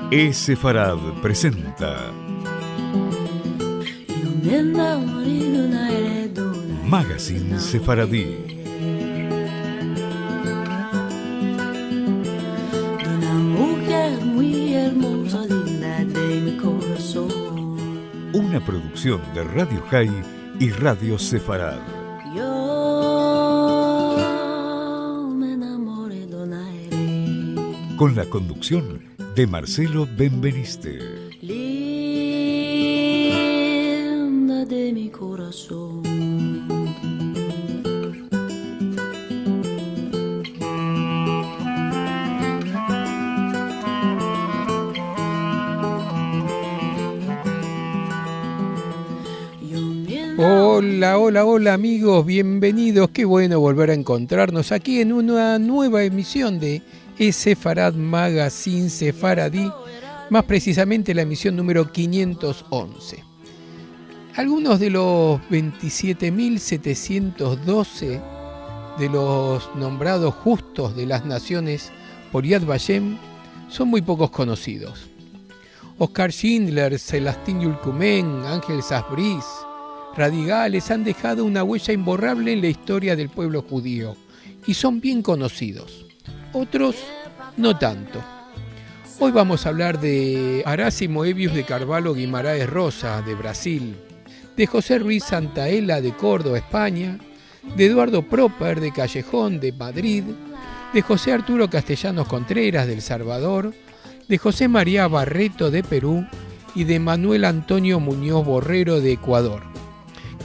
Sefarad presenta Magazine Sefaradí. Una producción de Radio High y Radio Sefarad. Con la conducción de Marcelo Benveniste. Linda de mi corazón. Hola amigos, bienvenidos. Qué bueno volver a encontrarnos aquí en una nueva emisión de Sefarad Magazine Sefaradí, más precisamente la emisión número 511. Algunos de los 27.712 de los nombrados justos de las naciones por Yad Vashem son muy pocos conocidos. Oskar Schindler, Celestin Yulkumen, Ángel Sassbris, Radigales han dejado una huella imborrable en la historia del pueblo judío y son bien conocidos. Otros no tanto. Hoy vamos a hablar de Aracy Moebius de Carvalho Guimarães Rosa, de Brasil, de José Ruiz Santaella, de Córdoba, España, de Eduardo Proper, de Callejón, de Madrid, de José Arturo Castellanos Contreras, de El Salvador, de José María Barreto, de Perú, y de Manuel Antonio Muñoz Borrero, de Ecuador.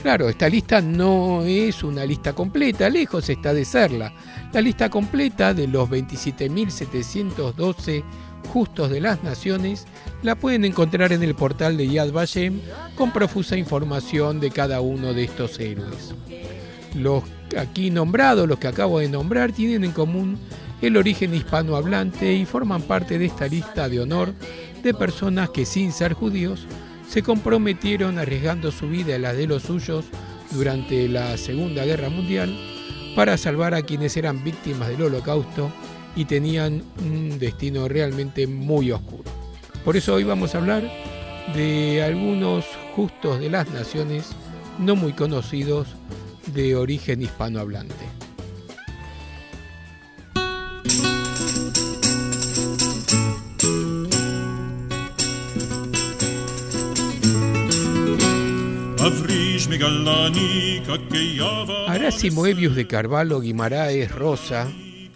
Claro, esta lista no es una lista completa, lejos está de serla. La lista completa de los 27.712 justos de las naciones la pueden encontrar en el portal de Yad Vashem con profusa información de cada uno de estos héroes. Los aquí nombrados, los que acabo de nombrar, tienen en común el origen hispanohablante y forman parte de esta lista de honor de personas que, sin ser judíos, se comprometieron arriesgando su vida y la de los suyos durante la Segunda Guerra Mundial para salvar a quienes eran víctimas del Holocausto y tenían un destino realmente muy oscuro. Por eso hoy vamos a hablar de algunos justos de las naciones no muy conocidos de origen hispanohablante. Aracy Moebius de Carvalho Guimarães Rosa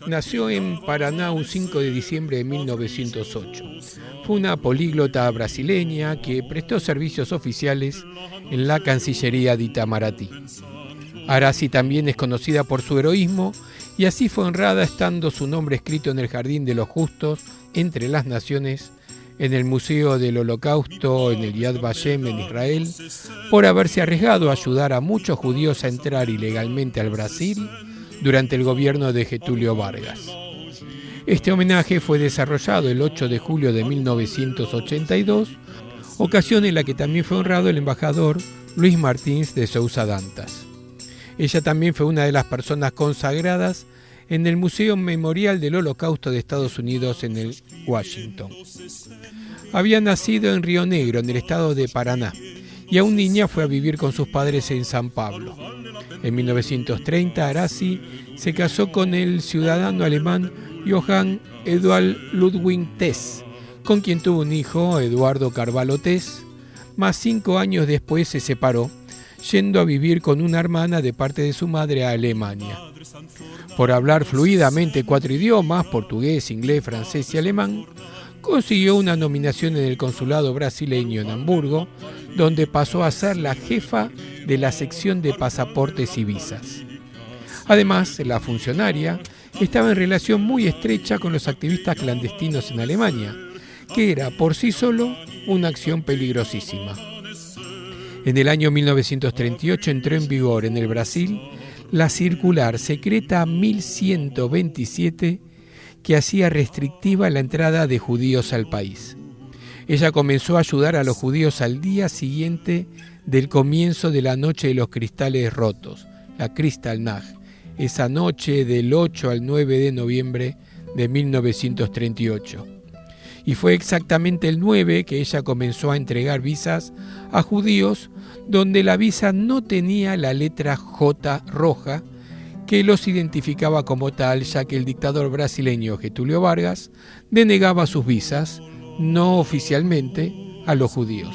nació en Paraná un 5 de diciembre de 1908. Fue una políglota brasileña que prestó servicios oficiales en la Cancillería de Itamaraty. Aracy también es conocida por su heroísmo y así fue honrada estando su nombre escrito en el Jardín de los Justos entre las Naciones, en el Museo del Holocausto, en el Yad Vashem en Israel, por haberse arriesgado a ayudar a muchos judíos a entrar ilegalmente al Brasil durante el gobierno de Getúlio Vargas. Este homenaje fue desarrollado el 8 de julio de 1982, ocasión en la que también fue honrado el embajador Luis Martins de Sousa Dantas. Ella también fue una de las personas consagradas en el Museo Memorial del Holocausto de Estados Unidos en el Washington. Había nacido en Río Negro, en el estado de Paraná, y aún niña fue a vivir con sus padres en San Pablo. En 1930, Aracy se casó con el ciudadano alemán Johann Eduard Ludwig Tess, con quien tuvo un hijo, Eduardo Carvalho Tess, más 5 años después se separó, yendo a vivir con una hermana de parte de su madre a Alemania. Por hablar fluidamente 4 idiomas, portugués, inglés, francés y alemán, consiguió una nominación en el consulado brasileño en Hamburgo, donde pasó a ser la jefa de la sección de pasaportes y visas. Además, la funcionaria estaba en relación muy estrecha con los activistas clandestinos en Alemania, que era por sí solo una acción peligrosísima. En el año 1938 entró en vigor en el Brasil la circular secreta 1127 que hacía restrictiva la entrada de judíos al país. Ella comenzó a ayudar a los judíos al día siguiente del comienzo de la Noche de los Cristales Rotos, la Kristallnacht, esa noche del 8 al 9 de noviembre de 1938. y fue exactamente el 9 que ella comenzó a entregar visas a judíos donde la visa no tenía la letra J roja que los identificaba como tal, ya que el dictador brasileño Getúlio Vargas denegaba sus visas, no oficialmente, a los judíos.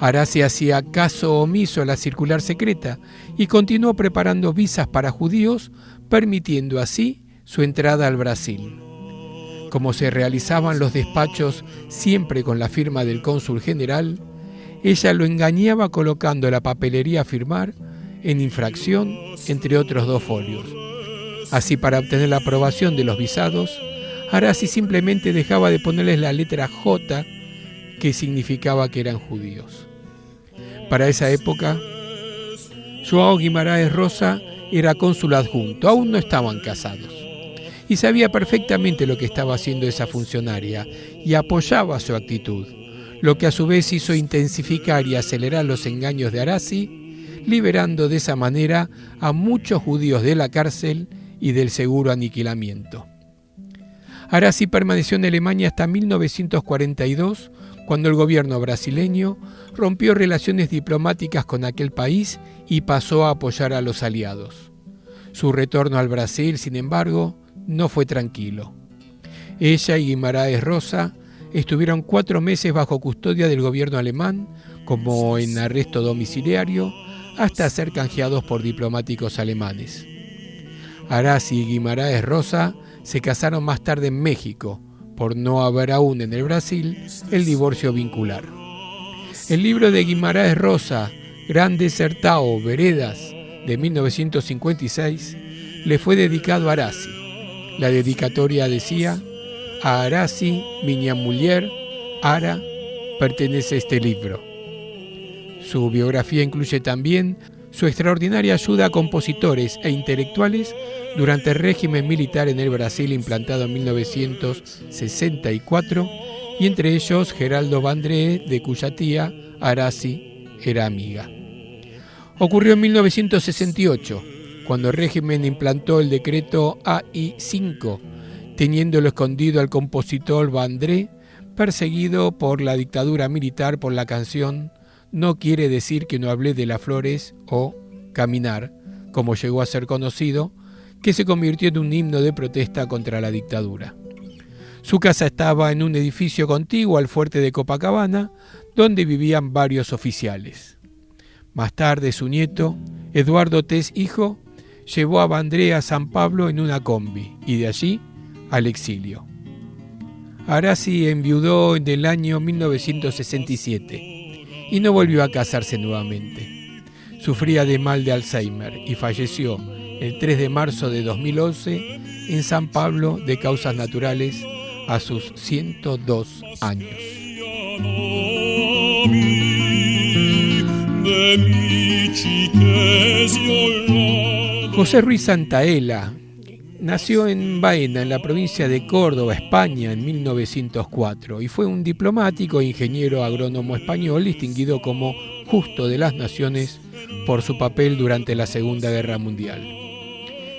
Arazi hacía caso omiso a la circular secreta y continuó preparando visas para judíos, permitiendo así su entrada al Brasil. Como se realizaban los despachos siempre con la firma del cónsul general, ella lo engañaba colocando la papelería a firmar en infracción entre otros 2 folios. Así, para obtener la aprobación de los visados, Arazi simplemente dejaba de ponerles la letra J, que significaba que eran judíos. Para esa época, João Guimarães Rosa era cónsul adjunto, aún no estaban casados, y sabía perfectamente lo que estaba haciendo esa funcionaria y apoyaba su actitud, lo que a su vez hizo intensificar y acelerar los engaños de Arazi, liberando de esa manera a muchos judíos de la cárcel y del seguro aniquilamiento. Arazi permaneció en Alemania hasta 1942, cuando el gobierno brasileño rompió relaciones diplomáticas con aquel país y pasó a apoyar a los aliados. Su retorno al Brasil, sin embargo, no fue tranquilo. Ella y Guimarães Rosa estuvieron 4 meses bajo custodia del gobierno alemán, como en arresto domiciliario, hasta ser canjeados por diplomáticos alemanes. Arazi y Guimarães Rosa se casaron más tarde en México, por no haber aún en el Brasil el divorcio vincular. El libro de Guimarães Rosa, Grande Sertão, Veredas, de 1956, le fue dedicado a Arazi. La dedicatoria decía: a Arazi, miña muller, Ara, pertenece este libro. Su biografía incluye también su extraordinaria ayuda a compositores e intelectuales durante el régimen militar en el Brasil implantado en 1964, y entre ellos Geraldo Vandré, de cuya tía Arazi era amiga. Ocurrió en 1968, cuando el régimen implantó el decreto AI-5, teniéndolo escondido al compositor Vandré, perseguido por la dictadura militar por la canción No quiere decir que no hablé de las flores o Caminar, como llegó a ser conocido, que se convirtió en un himno de protesta contra la dictadura. Su casa estaba en un edificio contiguo al fuerte de Copacabana, donde vivían varios oficiales. Más tarde, su nieto, Eduardo Tess hijo, llevó a Vandré a San Pablo en una combi y de allí al exilio. Arazi enviudó en el año 1967 y no volvió a casarse nuevamente. Sufría de mal de Alzheimer y falleció el 3 de marzo de 2011 en San Pablo de causas naturales a sus 102 años. José Ruiz Santaella nació en Baena, en la provincia de Córdoba, España, en 1904, y fue un diplomático e ingeniero agrónomo español distinguido como Justo de las Naciones por su papel durante la Segunda Guerra Mundial.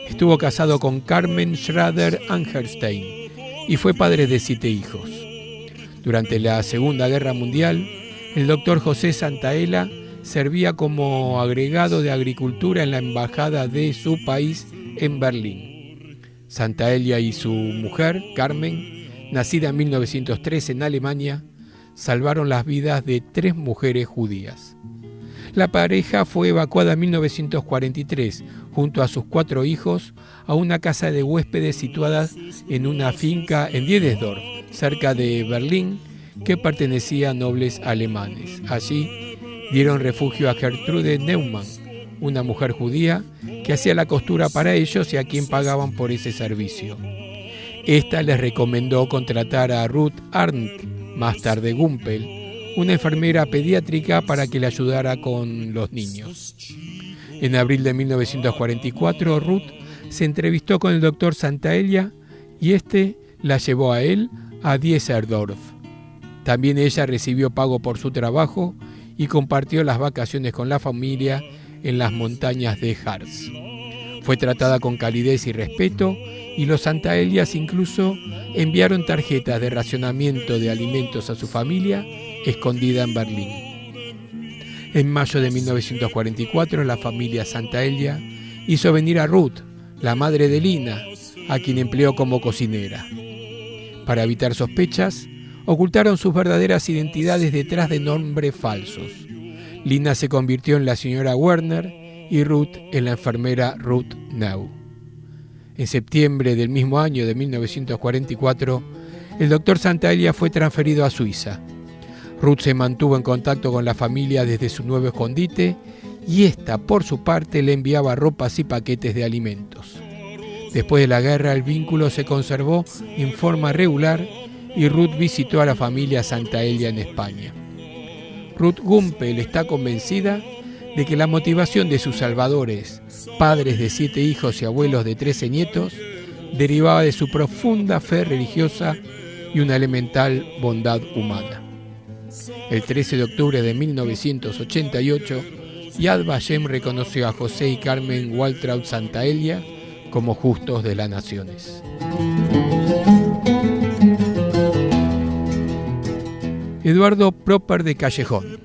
Estuvo casado con Carmen Schrader Angerstein y fue padre de 7 hijos. Durante la Segunda Guerra Mundial, el doctor José Santaella servía como agregado de agricultura en la embajada de su país en Berlín. Santaella y su mujer, Carmen, nacida en 1903 en Alemania, salvaron las vidas de 3 mujeres judías. La pareja fue evacuada en 1943, junto a sus 4 hijos, a una casa de huéspedes situada en una finca en Diedesdorf, cerca de Berlín, que pertenecía a nobles alemanes. Allí dieron refugio a Gertrude Neumann, una mujer judía que hacía la costura para ellos y a quien pagaban por ese servicio. Esta les recomendó contratar a Ruth Arndt, más tarde Gumpel, una enfermera pediátrica para que le ayudara con los niños. En abril de 1944, Ruth se entrevistó con el doctor Santaella y este la llevó a él a Diesserdorf. También ella recibió pago por su trabajo y compartió las vacaciones con la familia en las montañas de Harz. Fue tratada con calidez y respeto, y los Santaellas incluso enviaron tarjetas de racionamiento de alimentos a su familia, escondida en Berlín. En mayo de 1944, la familia Santaella hizo venir a Ruth, la madre de Lina, a quien empleó como cocinera. Para evitar sospechas, ocultaron sus verdaderas identidades detrás de nombres falsos. Lina se convirtió en la señora Werner y Ruth en la enfermera Ruth Neu. En septiembre del mismo año de 1944, el doctor Santaella fue transferido a Suiza. Ruth se mantuvo en contacto con la familia desde su nuevo escondite y ésta, por su parte, le enviaba ropas y paquetes de alimentos. Después de la guerra, el vínculo se conservó en forma regular y Ruth visitó a la familia Santaella en España. Ruth Gumpel está convencida de que la motivación de sus salvadores, padres de 7 hijos y abuelos de 13 nietos, derivaba de su profunda fe religiosa y una elemental bondad humana. El 13 de octubre de 1988, Yad Vashem reconoció a José y Carmen Waltraud Santaella como justos de las naciones. Eduardo Proper de Callejón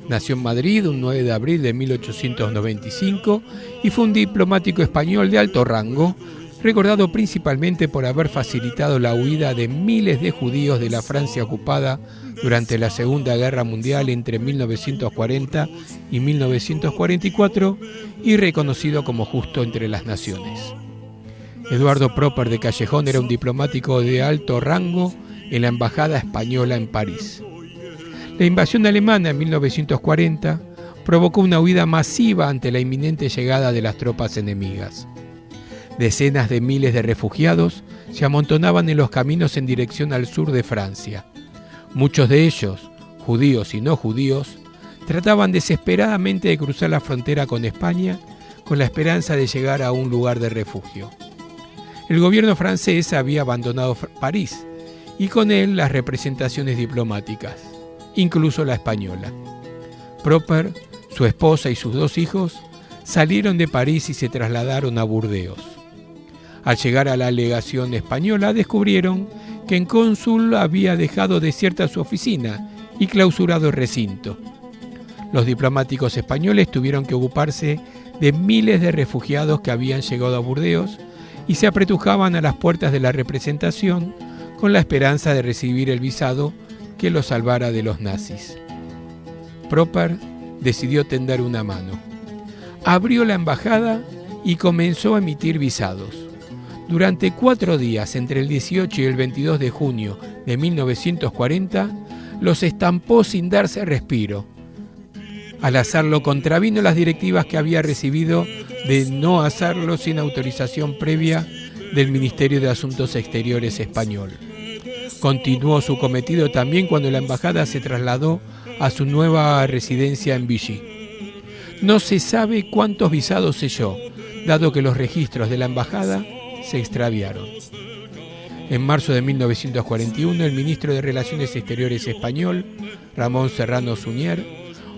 nació en Madrid un 9 de abril de 1895 y fue un diplomático español de alto rango, recordado principalmente por haber facilitado la huida de miles de judíos de la Francia ocupada durante la Segunda Guerra Mundial entre 1940 y 1944 y reconocido como justo entre las naciones. Eduardo Proper de Callejón era un diplomático de alto rango en la Embajada Española en París. La invasión alemana en 1940 provocó una huida masiva ante la inminente llegada de las tropas enemigas. Decenas de miles de refugiados se amontonaban en los caminos en dirección al sur de Francia. Muchos de ellos, judíos y no judíos, trataban desesperadamente de cruzar la frontera con España con la esperanza de llegar a un lugar de refugio. El gobierno francés había abandonado París y con él las representaciones diplomáticas, incluso la española. Proper, su esposa y sus 2 hijos salieron de París y se trasladaron a Burdeos. Al llegar a la legación española descubrieron que el cónsul había dejado desierta su oficina y clausurado el recinto. Los diplomáticos españoles tuvieron que ocuparse de miles de refugiados que habían llegado a Burdeos y se apretujaban a las puertas de la representación con la esperanza de recibir el visado que los salvara de los nazis. Proper decidió tender una mano. Abrió la embajada y comenzó a emitir visados. Durante 4 días, entre el 18 y el 22 de junio de 1940, los estampó sin darse respiro. Al hacerlo contravino las directivas que había recibido de no hacerlo sin autorización previa del Ministerio de Asuntos Exteriores español. Continuó su cometido también cuando la embajada se trasladó a su nueva residencia en Vichy. No se sabe cuántos visados selló, dado que los registros de la embajada se extraviaron. En marzo de 1941, el ministro de Relaciones Exteriores español, Ramón Serrano Suñer,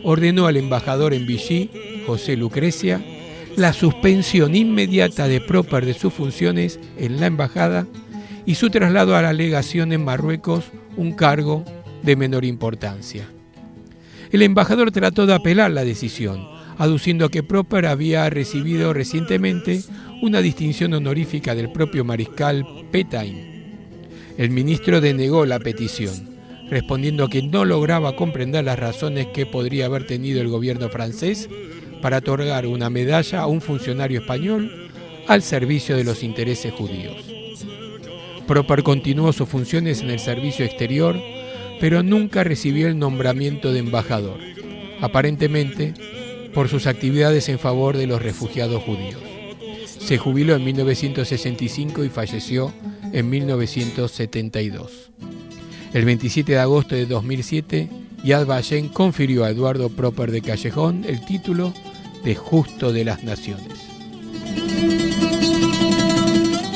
ordenó al embajador en Vichy, José Lucrecia, la suspensión inmediata de Proper de sus funciones en la embajada y su traslado a la legación en Marruecos, un cargo de menor importancia. El embajador trató de apelar la decisión, aduciendo que Proper había recibido recientemente una distinción honorífica del propio mariscal Pétain. El ministro denegó la petición, respondiendo que no lograba comprender las razones que podría haber tenido el gobierno francés para otorgar una medalla a un funcionario español al servicio de los intereses judíos. Proper continuó sus funciones en el servicio exterior, pero nunca recibió el nombramiento de embajador, aparentemente por sus actividades en favor de los refugiados judíos. Se jubiló en 1965 y falleció en 1972. El 27 de agosto de 2007, Yad Vashem confirió a Eduardo Proper de Callejón el título de Justo de las Naciones.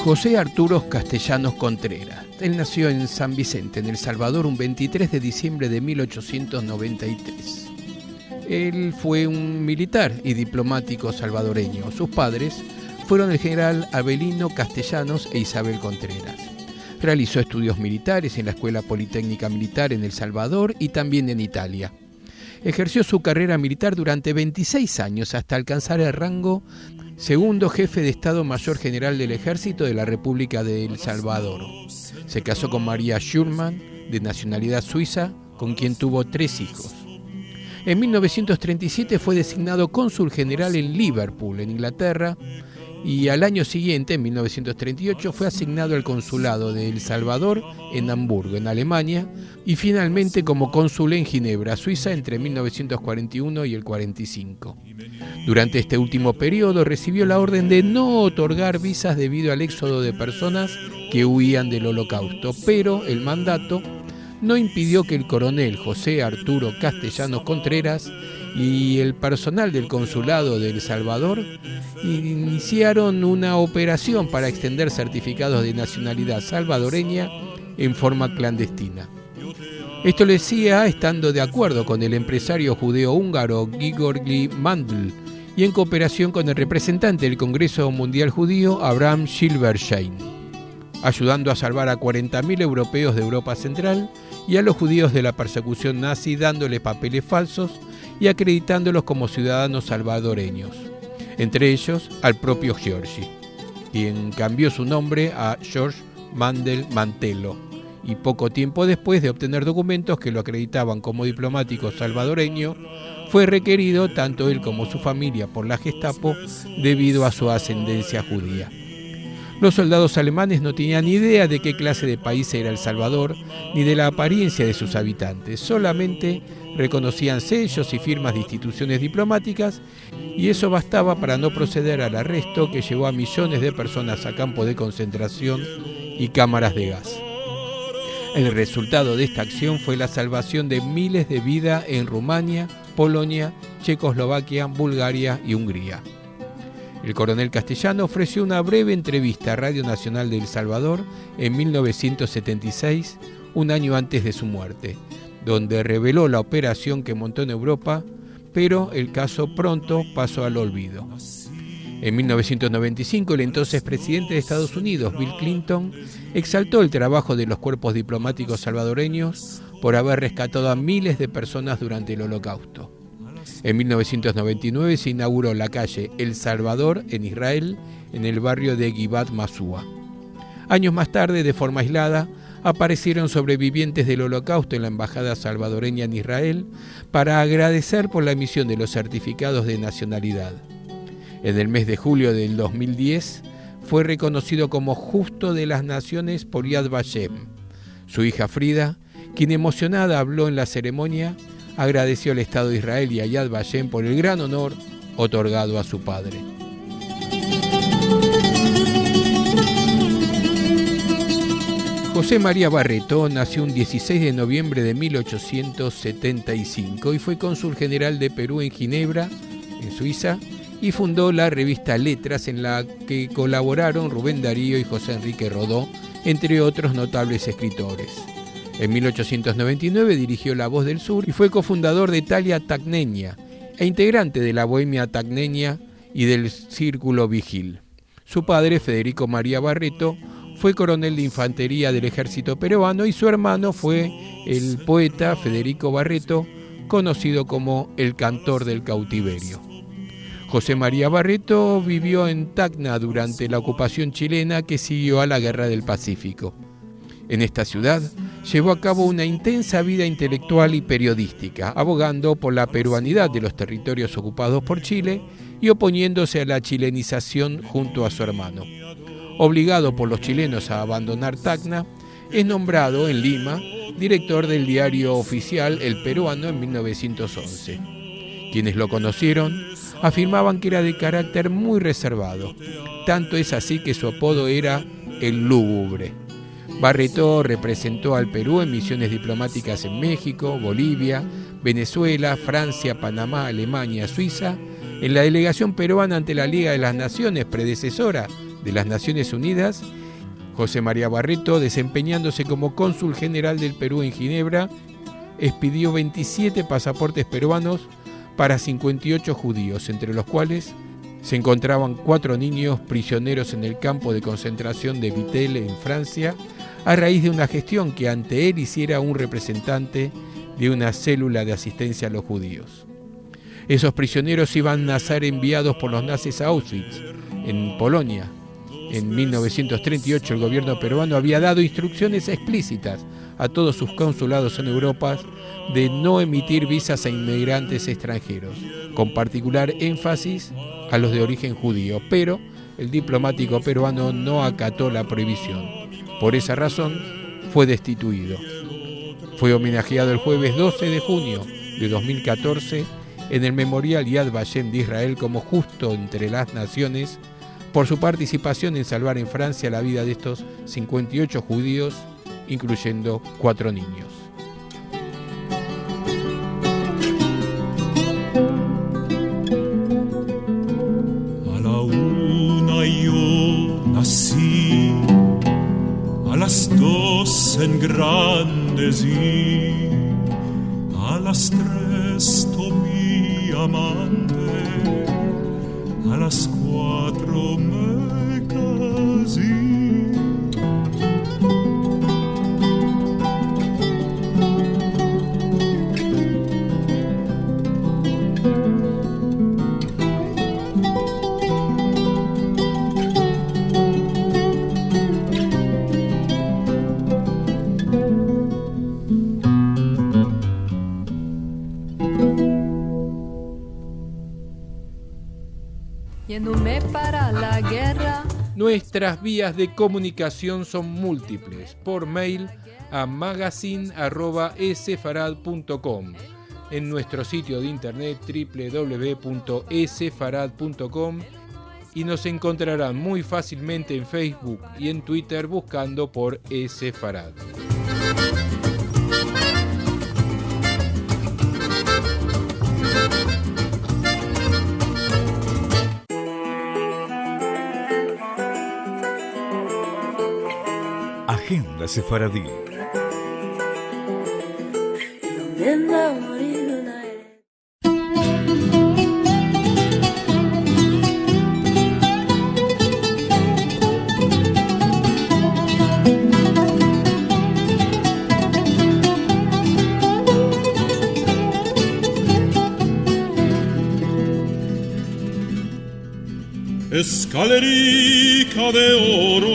José Arturo Castellanos Contreras. Él nació en San Vicente, en El Salvador, un 23 de diciembre de 1893. Él fue un militar y diplomático salvadoreño. Sus padres fueron el general Avelino Castellanos e Isabel Contreras. Realizó estudios militares en la Escuela Politécnica Militar en El Salvador y también en Italia. Ejerció su carrera militar durante 26 años hasta alcanzar el rango segundo jefe de Estado Mayor General del Ejército de la República de El Salvador. Se casó con María Schurman, de nacionalidad suiza, con quien tuvo 3 hijos. En 1937 fue designado cónsul general en Liverpool, en Inglaterra, y al año siguiente, en 1938, fue asignado al consulado de El Salvador en Hamburgo, en Alemania, y finalmente como cónsul en Ginebra, Suiza, entre 1941 y el 45. Durante este último periodo recibió la orden de no otorgar visas debido al éxodo de personas que huían del Holocausto, pero el mandato no impidió que el coronel José Arturo Castellanos Contreras y el personal del consulado de El Salvador iniciaron una operación para extender certificados de nacionalidad salvadoreña en forma clandestina. Esto lo hacía estando de acuerdo con el empresario judeo-húngaro Georgi Mandl y en cooperación con el representante del Congreso Mundial Judío Abraham Silberstein, ayudando a salvar a 40.000 europeos de Europa Central y a los judíos de la persecución nazi, dándoles papeles falsos y acreditándolos como ciudadanos salvadoreños, entre ellos al propio Giorgi, quien cambió su nombre a George Mandel Mantelo, y poco tiempo después de obtener documentos que lo acreditaban como diplomático salvadoreño, fue requerido tanto él como su familia por la Gestapo debido a su ascendencia judía. Los soldados alemanes no tenían idea de qué clase de país era El Salvador, ni de la apariencia de sus habitantes, solamente reconocían sellos y firmas de instituciones diplomáticas, y eso bastaba para no proceder al arresto que llevó a millones de personas a campos de concentración y cámaras de gas. El resultado de esta acción fue la salvación de miles de vidas en Rumania, Polonia, Checoslovaquia, Bulgaria y Hungría. El coronel Castellano ofreció una breve entrevista a Radio Nacional de El Salvador en 1976, un año antes de su muerte, donde reveló la operación que montó en Europa, pero el caso pronto pasó al olvido. En 1995, el entonces presidente de Estados Unidos, Bill Clinton, exaltó el trabajo de los cuerpos diplomáticos salvadoreños por haber rescatado a miles de personas durante el Holocausto. En 1999 se inauguró la calle El Salvador en Israel, en el barrio de Givat Masua. Años más tarde, de forma aislada, aparecieron sobrevivientes del Holocausto en la embajada salvadoreña en Israel para agradecer por la emisión de los certificados de nacionalidad. En el mes de julio del 2010 fue reconocido como Justo de las Naciones por Yad Vashem. Su hija Frida, quien emocionada habló en la ceremonia, agradeció al Estado de Israel y a Yad Vashem por el gran honor otorgado a su padre. José María Barreto nació un 16 de noviembre de 1875 y fue cónsul general de Perú en Ginebra, en Suiza, y fundó la revista Letras, en la que colaboraron Rubén Darío y José Enrique Rodó, entre otros notables escritores. En 1899 dirigió La Voz del Sur y fue cofundador de Talia Tacneña e integrante de la Bohemia Tacneña y del Círculo Vigil. Su padre, Federico María Barreto, fue coronel de infantería del ejército peruano y su hermano fue el poeta Federico Barreto, conocido como el cantor del cautiverio. José María Barreto vivió en Tacna durante la ocupación chilena que siguió a la Guerra del Pacífico. En esta ciudad llevó a cabo una intensa vida intelectual y periodística, abogando por la peruanidad de los territorios ocupados por Chile y oponiéndose a la chilenización junto a su hermano. Obligado por los chilenos a abandonar Tacna, es nombrado en Lima director del diario oficial El Peruano en 1911. Quienes lo conocieron afirmaban que era de carácter muy reservado. Tanto es así que su apodo era el Lúgubre. Barreto representó al Perú en misiones diplomáticas en México, Bolivia, Venezuela, Francia, Panamá, Alemania, Suiza, en la delegación peruana ante la Liga de las Naciones, predecesora de las Naciones Unidas. José María Barreto, desempeñándose como cónsul general del Perú en Ginebra, expidió 27 pasaportes peruanos para 58 judíos, entre los cuales Se encontraban 4 niños prisioneros en el campo de concentración de Vittel en Francia, a raíz de una gestión que ante él hiciera un representante de una célula de asistencia a los judíos. Esos prisioneros iban a ser enviados por los nazis a Auschwitz, en Polonia. En 1938 el gobierno peruano había dado instrucciones explícitas a todos sus consulados en Europa de no emitir visas a inmigrantes extranjeros, con particular énfasis a los de origen judío, pero el diplomático peruano no acató la prohibición. Por esa razón fue destituido. Fue homenajeado el jueves 12 de junio de 2014 en el Memorial Yad Vashem de Israel como justo entre las naciones por su participación en salvar en Francia la vida de estos 58 judíos, incluyendo 4 niños. A la 1 yo nací, a las 2 en Grandecí, a las 3 tomé amante, a las 4 me casé. Yéndome para la guerra. Nuestras vías de comunicación son múltiples. Por mail a magazine@esefarad.com, en nuestro sitio de internet www.esefarad.com, y nos encontrarán muy fácilmente en Facebook y en Twitter buscando por Esefarad. Agenda Sefaradí. Escalerica de oro.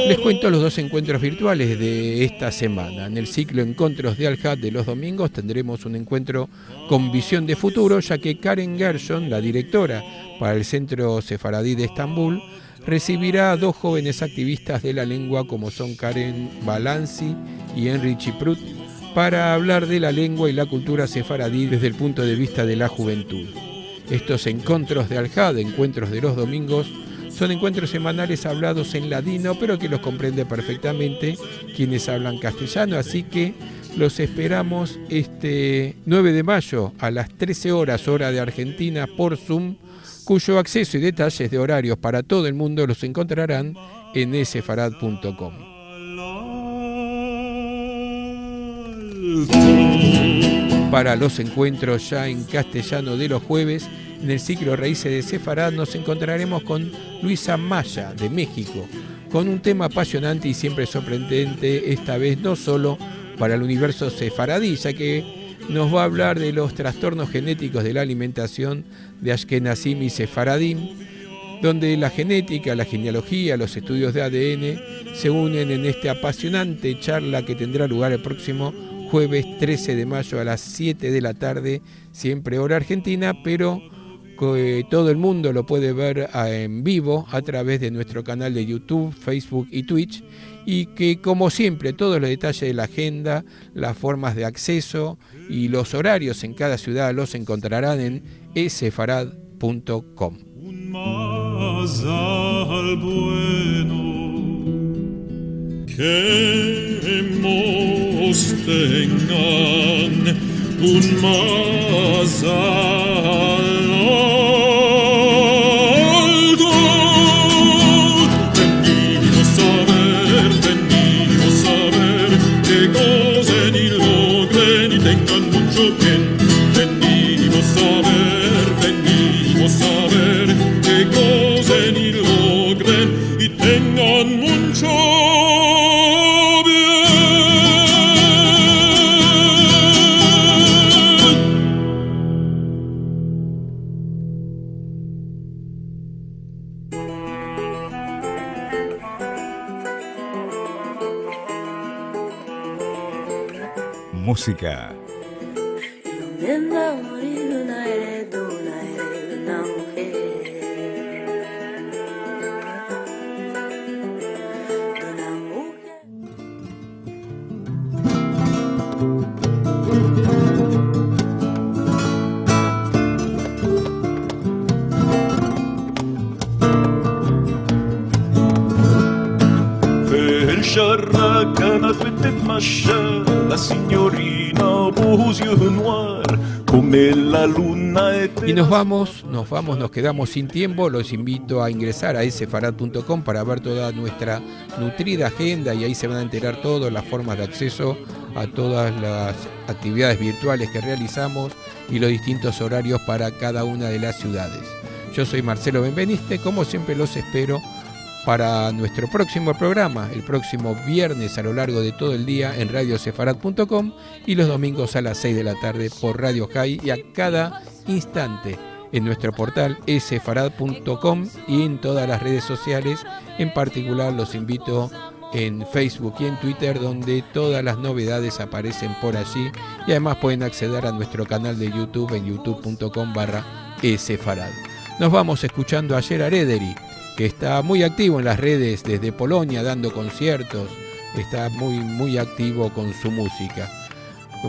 Les cuento los 2 encuentros virtuales de esta semana. En el ciclo Encuentros de Al-Had de los domingos tendremos un encuentro con visión de futuro, ya que Karen Gershon, la directora para el Centro Sefaradí de Estambul, recibirá a 2 jóvenes activistas de la lengua como son Karen Balanci y Henry Chiprut, para hablar de la lengua y la cultura sefaradí desde el punto de vista de la juventud. Estos Encuentros de Al-Had, encuentros de los domingos, son encuentros semanales hablados en ladino, pero que los comprende perfectamente quienes hablan castellano, así que los esperamos este 9 de mayo a las 13 horas, hora de Argentina, por Zoom, cuyo acceso y detalles de horarios para todo el mundo los encontrarán en esefarad.com. Para los encuentros ya en castellano de los jueves, en el ciclo Raíces de Sefarad nos encontraremos con Luisa Maya, de México, con un tema apasionante y siempre sorprendente, esta vez no solo para el universo sefaradí, ya que nos va a hablar de los trastornos genéticos de la alimentación de Ashkenazim y Sefaradim, donde la genética, la genealogía, los estudios de ADN se unen en esta apasionante charla que tendrá lugar el próximo jueves 13 de mayo a las 7 de la tarde, siempre hora argentina, pero todo el mundo lo puede ver en vivo a través de nuestro canal de YouTube, Facebook y Twitch, y que como siempre todos los detalles de la agenda, las formas de acceso y los horarios en cada ciudad los encontrarán en esefarad.com. Un mazal bueno que nos tengan, un mazal alto. Venimos a ver que gocen y logren y tengan mucho bien. Venimos a ver música. الشرة كانت بتتمشى la signorina beaux yeux noirs come la luna. Y nos quedamos sin tiempo. Los invito a ingresar a sefarad.com para ver toda nuestra nutrida agenda y ahí se van a enterar todas las formas de acceso a todas las actividades virtuales que realizamos y los distintos horarios para cada una de las ciudades. Yo soy Marcelo Benveniste, como siempre los espero para nuestro próximo programa, el próximo viernes a lo largo de todo el día en radiosefarad.com y los domingos a las 6 de la tarde por Radio High y a cada instante en nuestro portal sefarad.com y en todas las redes sociales. En particular los invito en Facebook y en Twitter, donde todas las novedades aparecen por allí, y además pueden acceder a nuestro canal de YouTube en youtube.com/sefarad. Nos vamos escuchando a Gerard Edery, que está muy activo en las redes desde Polonia dando conciertos, está muy activo con su música.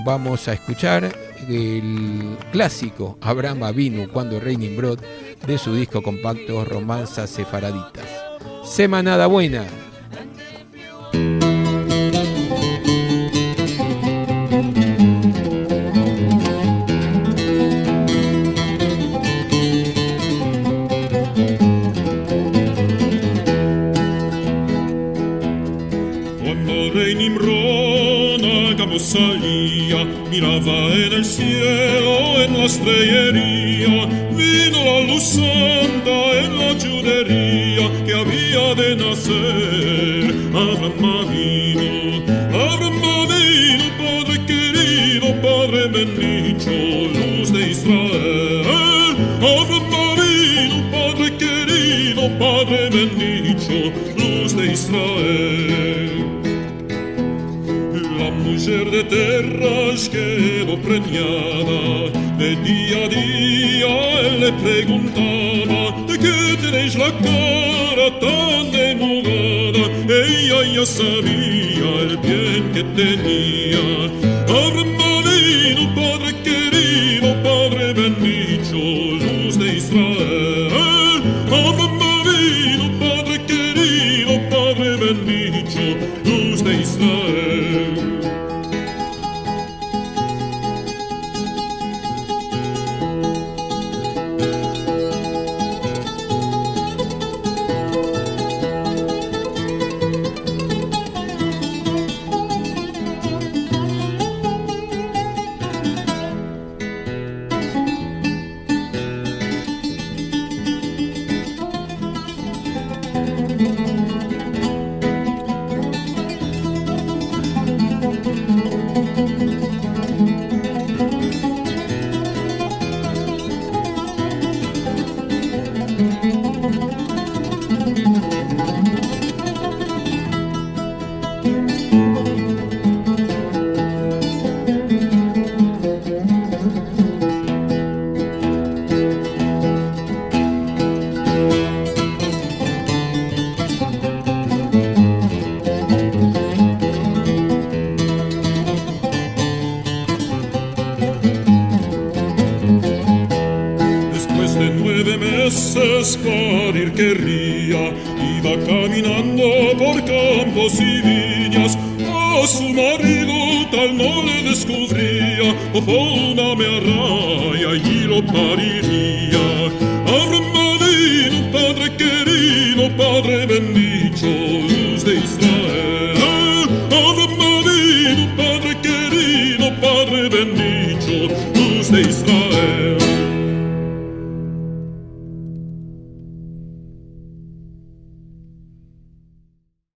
Vamos a escuchar el clásico Abraham Avinu, Cuando Reinim Brod, de su disco compacto Romanzas Sefaraditas. Semanada buena. Salía, miraba en el cielo, en la estrellería, vino la luz santa en la judería que había de nacer. Abraham Avinu, Padre querido, Padre bendito, luz de Israel. Abraham Avinu, Padre querido, Padre bendito, luz de Israel. La mujer de terras quedó preñada, de día a día él le preguntaba: ¿de qué tenéis la cara tan demudada? Ella ya sabía el bien que tenía. Abraham Avinu, Padre querido, Padre bendito, luz de Israel. Abraham Avinu, Padre querido, Padre bendito, luz de Israel. Parir querría, iba caminando por campos y viñas, a su marido tal no le descubría, o una me arraya y lo pariría.